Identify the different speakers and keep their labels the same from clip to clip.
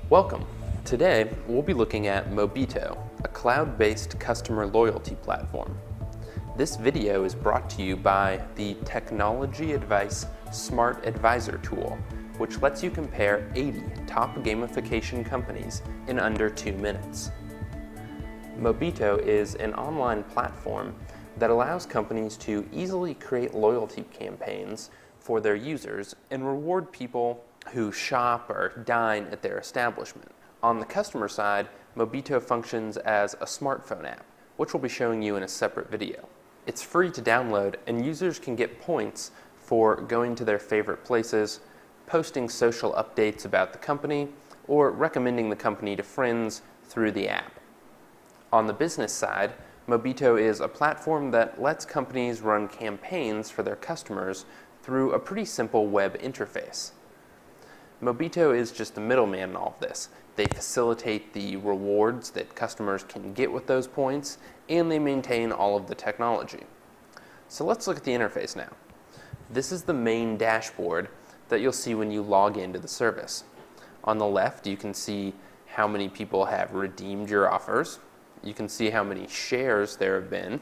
Speaker 1: Welcome. Today, we'll be looking at Mobitto, a cloud-based customer loyalty platform. This video is brought to you by the TechnologyAdvice Smart Advisor tool, which lets you compare 80 top gamification companies in under 2 minutes. Mobitto is an online platform that allows companies to easily create loyalty campaigns for their users and reward people who shop or dine at their establishment. On the customer side, Mobitto functions as a smartphone app, which we'll be showing you in a separate video. It's free to download, and users can get points for going to their favorite places, posting social updates about the company, or recommending the company to friends through the app. On the business side, Mobitto is a platform that lets companies run campaigns for their customers through a pretty simple web interface. Mobitto is just the middleman in all of this. They facilitate the rewards that customers can get with those points, and they maintain all of the technology. So let's look at the interface now. This is the main dashboard that you'll see when you log into the service. On the left, you can see how many people have redeemed your offers. You can see how many shares there have been,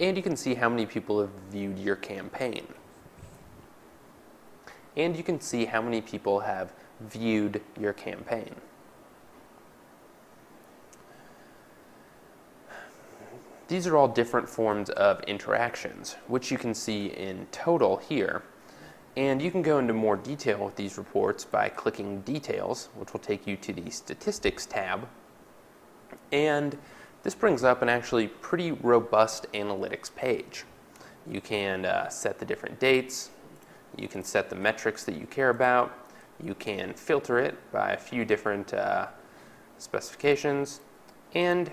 Speaker 1: and you can see how many people have viewed your campaign. And you can see how many people have viewed your campaign. These are all different forms of interactions, which you can see in total here. And you can go into more detail with these reports by clicking Details, which will take you to the Statistics tab. And this brings up an actually pretty robust analytics page. You can set the different dates. You can set the metrics that you care about. You can filter it by a few different specifications, and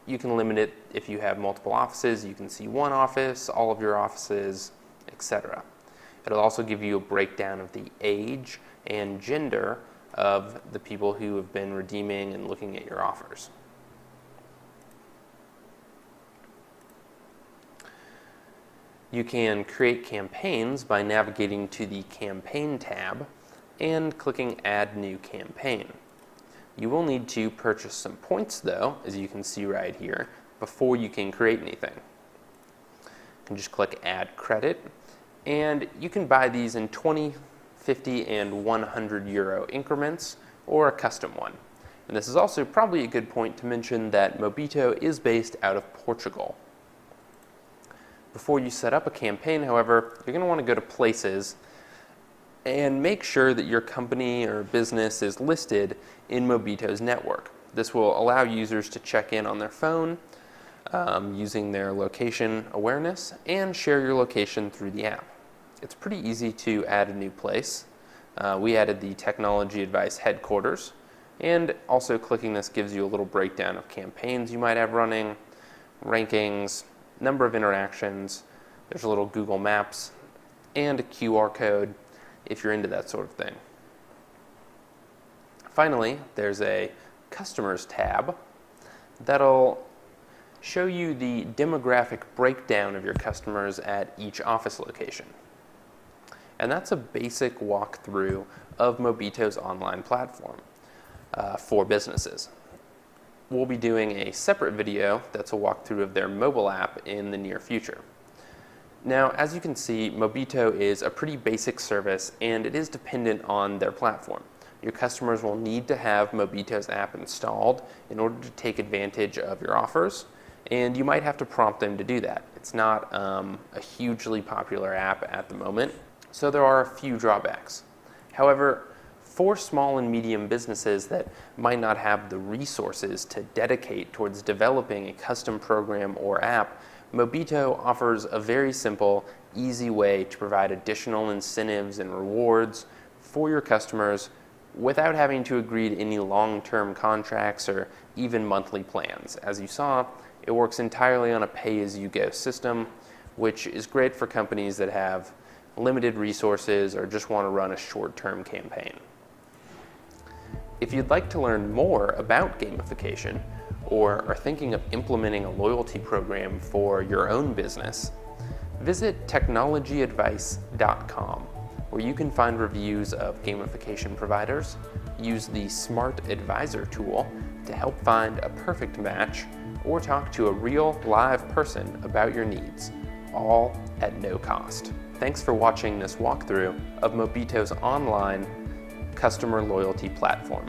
Speaker 1: you can limit it if you have multiple offices. You can see one office, all of your offices, etc. It'll also give you a breakdown of the age and gender of the people who have been redeeming and looking at your offers. You can create campaigns by navigating to the Campaign tab and clicking Add New Campaign. You will need to purchase some points, though, as you can see right here, before you can create anything. You can just click Add Credit, and you can buy these in 20, 50, and 100 euro increments, or a custom one. And this is also probably a good point to mention that Mobitto is based out of Portugal. Before you set up a campaign, however, you're going to want to go to Places and make sure that your company or business is listed in Mobitto's network. This will allow users to check in on their phone using their location awareness and share your location through the app. It's pretty easy to add a new place. We added the TechnologyAdvice headquarters, and also clicking this gives you a little breakdown of campaigns you might have running, rankings, number of interactions. There's a little Google Maps and a QR code if you're into that sort of thing. Finally, there's a Customers tab that'll show you the demographic breakdown of your customers at each office location. And that's a basic walkthrough of Mobitto's online platform for businesses. We'll be doing a separate video that's a walkthrough of their mobile app in the near future. Now, as you can see, Mobitto is a pretty basic service, and it is dependent on their platform. Your customers will need to have Mobitto's app installed in order to take advantage of your offers, and you might have to prompt them to do that. It's not a hugely popular app at the moment, so there are a few drawbacks. However, for small and medium businesses that might not have the resources to dedicate towards developing a custom program or app, Mobitto offers a very simple, easy way to provide additional incentives and rewards for your customers without having to agree to any long-term contracts or even monthly plans. As you saw, it works entirely on a pay-as-you-go system, which is great for companies that have limited resources or just want to run a short-term campaign. If you'd like to learn more about gamification or are thinking of implementing a loyalty program for your own business, visit technologyadvice.com, where you can find reviews of gamification providers, use the Smart Advisor tool to help find a perfect match, or talk to a real live person about your needs, all at no cost. Thanks for watching this walkthrough of Mobitto's online customer loyalty platform.